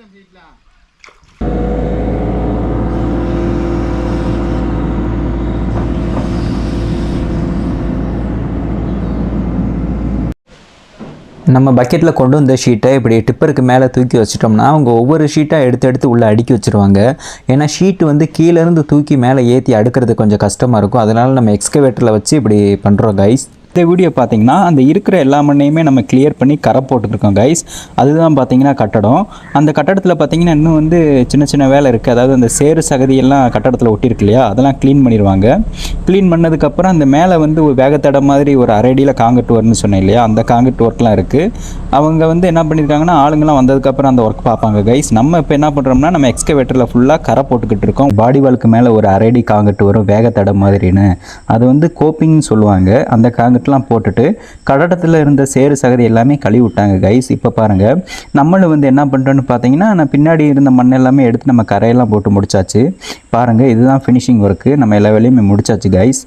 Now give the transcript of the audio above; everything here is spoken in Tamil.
நம்ம பக்கெட்டில் கொண்டு வந்த ஷீட்டை இப்படி டிப்பருக்கு மேலே தூக்கி வச்சிட்டோம்னா அவங்க ஒவ்வொரு ஷீட்டாக எடுத்து உள்ளே அடுக்கி வச்சுருவாங்க. ஏன்னா ஷீட்டு வந்து கீழேருந்து தூக்கி மேலே ஏற்றி அடுக்கிறது கொஞ்சம் கஷ்டமாக இருக்கும். அதனால் நம்ம எக்ஸ்கவேட்டரில் வச்சு இப்படி பண்ணுறோம் கைஸ். இந்த வீடியோ பார்த்தீங்கன்னா அந்த இருக்கிற எல்லா மண்ணையுமே நம்ம கிளியர் பண்ணி கரை போட்டுருக்கோம் கைஸ். அதுதான் பார்த்தீங்கன்னா கட்டடம். அந்த கட்டடத்தில் பார்த்தீங்கன்னா இன்னும் வந்து சின்ன சின்ன வேலை இருக்குது. அதாவது அந்த சேறு சகதியெல்லாம் கட்டடத்தில் ஒட்டியிருக்கு இல்லையா, அதெல்லாம் க்ளீன் பண்ணிடுவாங்க. க்ளீன் பண்ணதுக்கப்புறம் அந்த மேலே வந்து ஒரு வேகத்தடை மாதிரி ஒரு அரடியில் காங்கிரீட் ஒர்க்னு சொன்னேன் இல்லையா, அந்த காங்கிரீட் ஒர்க்லாம் இருக்குது. அவங்க வந்து என்ன பண்ணியிருக்காங்கன்னா ஆளுங்கெல்லாம் வந்ததுக்கப்புறம் அந்த ஒர்க் பார்ப்பாங்க கைஸ். நம்ம இப்போ என்ன பண்ணுறோம்னா நம்ம எக்ஸ்கவேட்டரில் ஃபுல்லாக கரை போட்டுக்கிட்டு இருக்கோம். பாடி வாலுக்கு மேலே ஒரு அரடி காங்கிரீட் வரும் வேகத்தடை மாதிரின்னு, அது வந்து கோப்பிங்னு சொல்லுவாங்க. அந்த காங்கிரீட்லாம் போட்டுட்டு கட்டடத்தில் இருந்த சேறு சகதி எல்லாமே கழுவி விட்டாங்க கைஸ். இப்போ பாருங்கள், நம்மளும் வந்து என்ன பண்ணுறோன்னு பார்த்தீங்கன்னா நான் பின்னாடி இருந்த மண் எல்லாமே எடுத்து நம்ம கரையெல்லாம் போட்டு முடிச்சாச்சு. பாருங்கள், இதுதான் ஃபினிஷிங் ஒர்க்கு. நம்ம எல்லா வேலையுமே முடிச்சாச்சு கைஸ்.